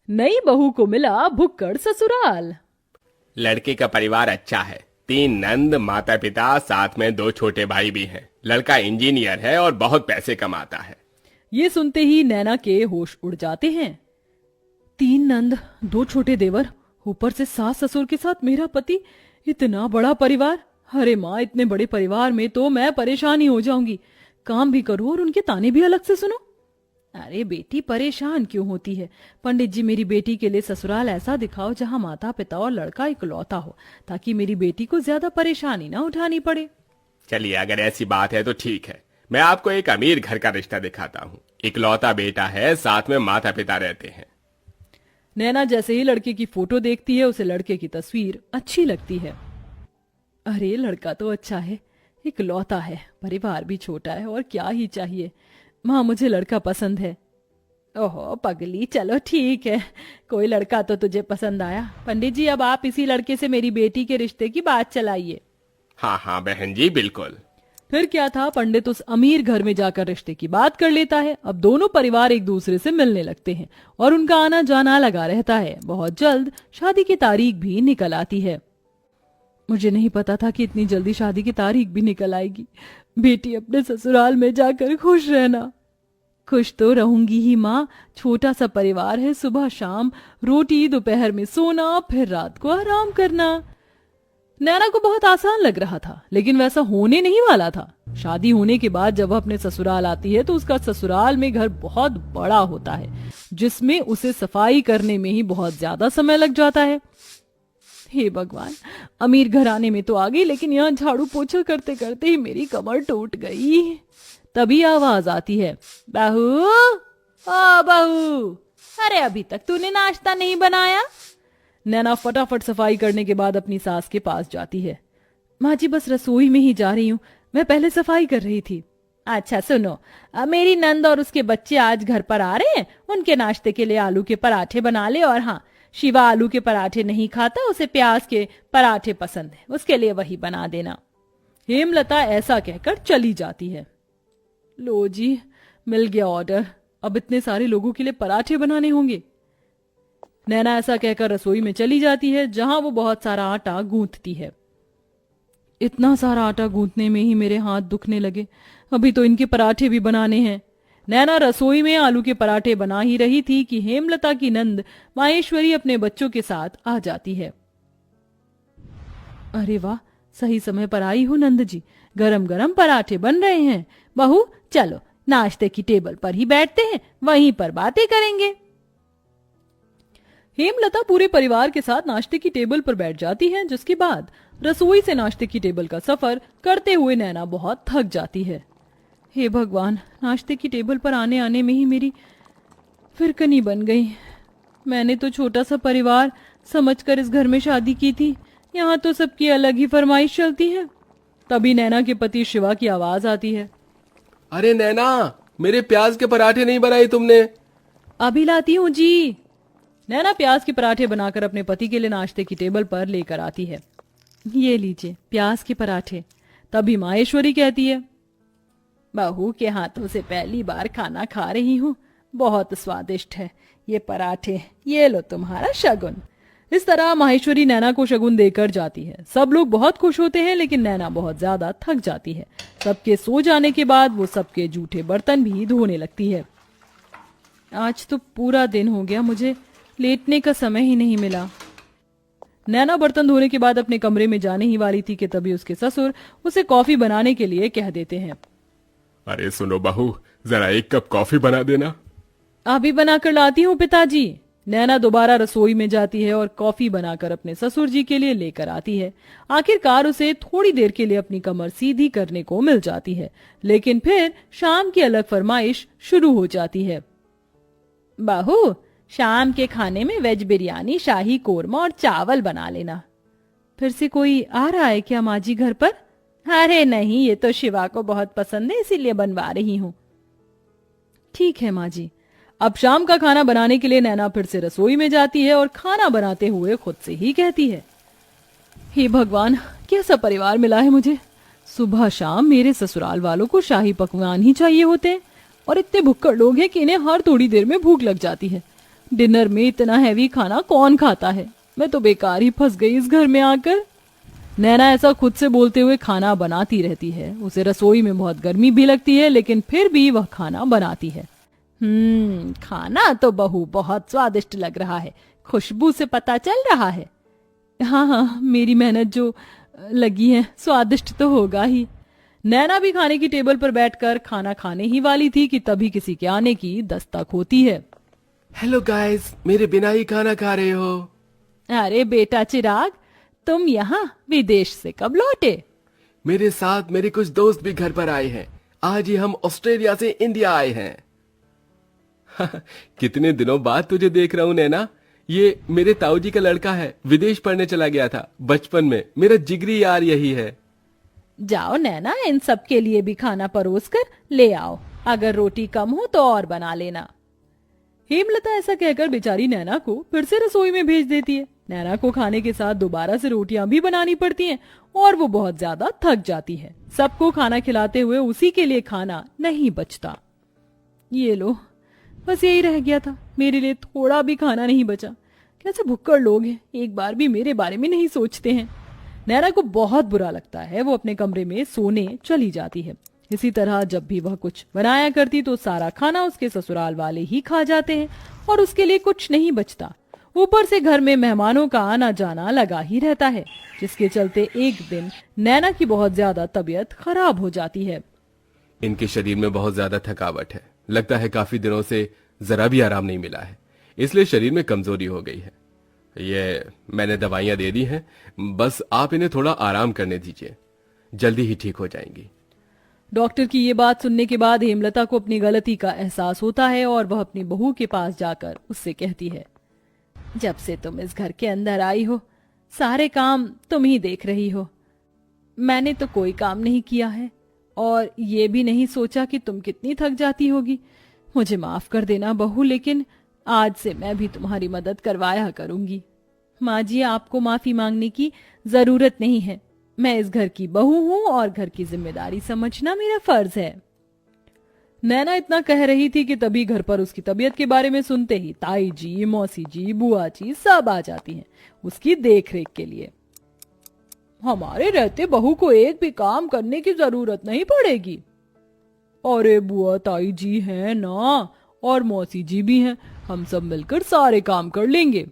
नई बहू को मिला भुक्कड़ ससुराल। लड़के का परिवार अच्छा है। 3 नंद, माता पिता, साथ में 2 छोटे भाई भी हैं। लड़का इंजीनियर है और बहुत पैसे कमाता है। ये सुनते ही नैना के होश उड़ जाते हैं। 3 नंद, 2 छोटे देवर, ऊपर से सास ससुर के साथ मेरा पति, इतना बड़ा परिवार। अरे माँ, इतने बड़े परिवार में तो मैं परेशान ही हो जाऊंगी। काम भी करूं और उनके ताने भी अलग से सुनो। अरे बेटी, परेशान क्यों होती है? पंडित जी, मेरी बेटी के लिए ससुराल ऐसा दिखाओ जहां माता पिता और लड़का इकलौता हो, ताकि मेरी बेटी को ज्यादा परेशानी ना उठानी पड़े। चलिए, अगर ऐसी बात है तो ठीक है। मैं आपको एक अमीर घर का रिश्ता दिखाता हूँ। इकलौता बेटा है, साथ में माता पिता रहते हैं। नैना जैसे ही लड़के की फोटो देखती है, उसे लड़के की तस्वीर अच्छी लगती है। अरे लड़का तो अच्छा है, इकलौता है, परिवार भी छोटा है, और क्या ही चाहिए। माँ, मुझे लड़का पसंद है। ओहो पगली, चलो ठीक है, कोई लड़का तो तुझे पसंद आया। पंडित जी, अब आप इसी लड़के से मेरी बेटी के रिश्ते की बात चलाइए। हाँ हाँ बहन जी, बिल्कुल। फिर क्या था, पंडित उस अमीर घर में जाकर रिश्ते की बात कर लेता है। अब दोनों परिवार एक दूसरे से मिलने लगते हैं और उनका आना जाना लगा रहता है। बहुत जल्द शादी की तारीख भी निकल आती है। मुझे नहीं पता था कि इतनी जल्दी शादी की तारीख भी निकल आएगी। बेटी, अपने ससुराल में जाकर खुश रहना। खुश तो रहूंगी ही माँ, छोटा सा परिवार है। सुबह शाम रोटी, दोपहर में सोना, फिर रात को आराम करना। नैना को बहुत आसान लग रहा था, लेकिन वैसा होने नहीं वाला था। शादी होने के बाद जब वह अपने ससुराल आती है तो उसका ससुराल में घर बहुत बड़ा होता है, जिसमें उसे सफाई करने में ही बहुत ज्यादा समय लग जाता है। हे भगवान, अमीर घराने में तो आ गई, लेकिन यहाँ झाड़ू पोछा करते करते ही मेरी कमर टूट गई। तभी आवाज आती है, बहू, ओ बहू, अरे अभी तक तूने नाश्ता नहीं बनाया? नैना फटाफट सफाई करने के बाद अपनी सास के पास जाती है। माँ जी, बस रसोई में ही जा रही हूँ, मैं पहले सफाई कर रही थी। अच्छा सुनो, मेरी नंद और उसके बच्चे आज घर पर आ रहे हैं, उनके नाश्ते के लिए आलू के पराठे बना ले। और हाँ, शिवा आलू के पराठे नहीं खाता, उसे प्याज के पराठे पसंद है, उसके लिए वही बना देना। हेमलता ऐसा कहकर चली जाती है। लो जी, मिल गया ऑर्डर, अब इतने सारे लोगों के लिए पराठे बनाने होंगे। नैना ऐसा कहकर रसोई में चली जाती है, जहां वो बहुत सारा आटा गूंथती है। इतना सारा आटा गूंथने में ही मेरे हाथ दुखने लगे, अभी तो इनके पराठे भी बनाने हैं। नैना रसोई में आलू के पराठे बना ही रही थी कि हेमलता की नंद माहेश्वरी अपने बच्चों के साथ आ जाती है। अरे वाह, सही समय पर आई हो नंद जी, गरम गरम पराठे बन रहे हैं। बहू, चलो नाश्ते की टेबल पर ही बैठते हैं, वहीं पर बातें करेंगे। हेमलता पूरे परिवार के साथ नाश्ते की टेबल पर बैठ जाती है, जिसके बाद रसोई से नाश्ते की टेबल का सफर करते हुए नैना बहुत थक जाती है। हे भगवान, नाश्ते की टेबल पर आने आने में ही मेरी फिरकनी बन गई। मैंने तो छोटा सा परिवार समझकर इस घर में शादी की थी, यहाँ तो सबकी अलग ही फरमाइश चलती है। तभी नैना के पति शिवा की आवाज आती है। अरे नैना, मेरे प्याज के पराठे नहीं बनाए तुमने? अभी लाती हूँ जी। नैना प्याज के पराठे बनाकर अपने पति के लिए नाश्ते की टेबल पर लेकर आती है। ये लीजिए प्याज के पराठे। तभी माहेश्वरी कहती है, बहू के हाथों से पहली बार खाना खा रही हूँ, बहुत स्वादिष्ट है ये पराठे, ये लो तुम्हारा शगुन। इस तरह माहेश्वरी नैना को शगुन देकर जाती है। सब लोग बहुत खुश होते हैं, लेकिन नैना बहुत ज्यादा थक जाती है। सबके सो जाने के बाद वो सबके जूठे बर्तन भी धोने लगती है। आज तो पूरा दिन हो गया, मुझे लेटने का समय ही नहीं मिला। नैना बर्तन धोने के बाद अपने कमरे में जाने ही वाली थी कि तभी उसके ससुर उसे कॉफी बनाने के लिए कह देते हैं। अरे सुनो बहू, जरा 1 कप कॉफी बना देना। अभी बनाकर लाती हूँ पिताजी। नैना दोबारा रसोई में जाती है और कॉफी बनाकर अपने ससुर जी के लिए लेकर आती है। आखिरकार उसे थोड़ी देर के लिए अपनी कमर सीधी करने को मिल जाती है, लेकिन फिर शाम की अलग फरमाइश शुरू हो जाती है। बहू, शाम के खाने में वेज बिरयानी, शाही कोरमा और चावल बना लेना। फिर से कोई आ रहा है क्या माँ जी घर पर? अरे नहीं, ये तो शिवा को बहुत पसंद है, इसीलिए बनवा रही हूँ। ठीक है माँ जी। अब शाम का खाना बनाने के लिए नैना फिर से रसोई में जाती है और खाना बनाते हुए खुद से ही कहती है, हे भगवान, कैसा परिवार मिला है मुझे। सुबह शाम मेरे ससुराल वालों को शाही पकवान ही चाहिए होते हैं, और इतने भुक्कड़ लोग हैं कि इन्हें हर थोड़ी देर में भूख लग जाती है। डिनर में इतना हैवी खाना कौन खाता है? मैं तो बेकार ही फंस गई इस घर में आकर। नैना ऐसा खुद से बोलते हुए खाना बनाती रहती है। उसे रसोई में बहुत गर्मी भी लगती है, लेकिन फिर भी वह खाना बनाती है। खाना तो बहू बहुत स्वादिष्ट लग रहा है, खुशबू से पता चल रहा है। हाँ हाँ, मेरी मेहनत जो लगी है, स्वादिष्ट तो होगा ही। नैना भी खाने की टेबल पर बैठकर खाना खाने ही वाली थी कि तभी किसी के आने की दस्तक होती है। हेलो गाइस, मेरे बिना ही खाना खा रहे हो? अरे बेटा चिराग, तुम यहाँ विदेश से कब लौटे? मेरे साथ मेरे कुछ दोस्त भी घर पर आए हैं। आज ही हम ऑस्ट्रेलिया से इंडिया आए हैं। कितने दिनों बाद तुझे देख रहा हूँ नैना। ये मेरे ताऊ जी का लड़का है, विदेश पढ़ने चला गया था बचपन में। मेरा जिगरी यार यही है। जाओ नैना, इन सब के लिए भी खाना परोस कर ले आओ। अगर रोटी कम हो तो और बना लेना। हेमलता ऐसा कहकर बेचारी नैना को फिर से रसोई में भेज देती है। नैना को खाने के साथ दोबारा से रोटियां भी बनानी पड़ती हैं और वो बहुत ज्यादा थक जाती है। सबको खाना खिलाते हुए उसी के लिए खाना नहीं बचता। ये लो, बस यही रह गया था, मेरे लिए थोड़ा भी खाना नहीं बचा। कैसे भुक्कड़ लोग हैं, एक बार भी मेरे बारे में नहीं सोचते हैं। नैना को बहुत बुरा लगता है। वो अपने कमरे में सोने चली जाती है। इसी तरह जब भी वह कुछ बनाया करती तो सारा खाना उसके ससुराल वाले ही खा जाते हैं और उसके लिए कुछ नहीं बचता। ऊपर से घर में मेहमानों का आना जाना लगा ही रहता है, जिसके चलते एक दिन नैना की बहुत ज्यादा तबीयत खराब हो जाती है। इनके शरीर में बहुत ज्यादा थकावट है। लगता है काफी दिनों से जरा भी आराम नहीं मिला है, इसलिए शरीर में कमजोरी हो गई है। ये मैंने दवाइयां दे दी हैं, बस आप इन्हें थोड़ा आराम करने दीजिए, जल्दी ही ठीक हो जाएंगी। डॉक्टर की ये बात सुनने के बाद हेमलता को अपनी गलती का एहसास होता है और वह अपनी बहू के पास जाकर उससे कहती है, जब से तुम इस घर के अंदर आई हो सारे काम तुम ही देख रही हो। मैंने तो कोई काम नहीं किया है और ये भी नहीं सोचा कि तुम कितनी थक जाती होगी। मुझे माफ कर देना बहू, लेकिन आज से मैं भी तुम्हारी मदद करवाया करूंगी। माँ जी, आपको माफी मांगने की जरूरत नहीं है। मैं इस घर की बहू हूँ और घर की जिम्मेदारी समझना मेरा फर्ज है। नैना इतना कह रही थी कि तभी घर पर उसकी तबीयत के बारे में सुनते ही ताई जी, मौसी जी, बुआ जी सब आ जाती हैं उसकी देखरेख के लिए। हमारे रहते बहू को एक भी काम करने की जरूरत नहीं पड़ेगी। अरे बुआ ताई जी हैं ना, और मौसी जी भी हैं, हम सब मिलकर सारे काम कर लेंगे।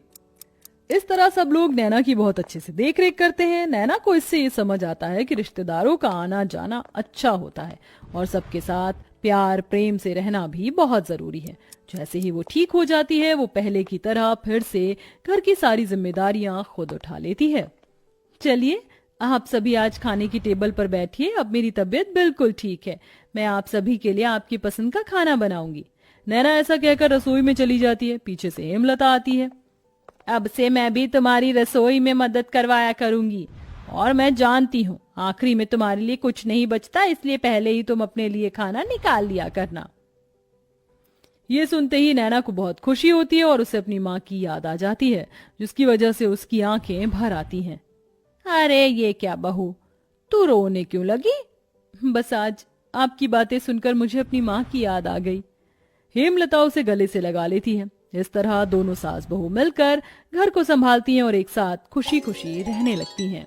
इस तरह सब लोग नैना की बहुत अच्छे से देखरेख करते हैं। नैना को इससे ये समझ आता है कि रिश्तेदारों का आना जाना अच्छा होता है और सबके साथ प्यार प्रेम से रहना भी बहुत जरूरी है। जैसे ही वो ठीक हो जाती है, वो पहले की तरह फिर से घर की सारी जिम्मेदारियां खुद उठा लेती है। चलिए, आप सभी आज खाने की टेबल पर बैठिए। अब मेरी तबीयत बिल्कुल ठीक है। मैं आप सभी के लिए आपकी पसंद का खाना बनाऊंगी। नैना ऐसा कहकर रसोई में चली जाती है। पीछे से हेमलता आती है। अब से मैं भी तुम्हारी रसोई में मदद करवाया करूंगी और मैं जानती हूँ आखिरी में तुम्हारे लिए कुछ नहीं बचता, इसलिए पहले ही तुम अपने लिए खाना निकाल लिया करना। ये सुनते ही नैना को बहुत खुशी होती है और उसे अपनी माँ की याद आ जाती है, जिसकी वजह से उसकी आंखें भर आती हैं। अरे ये क्या बहू, तू रोने क्यों लगी? बस आज आपकी बातें सुनकर मुझे अपनी माँ की याद आ गई। हेमलता उसे गले से लगा लेती है। इस तरह दोनों सास बहू मिलकर घर को संभालती हैं और एक साथ खुशी खुशी रहने लगती हैं।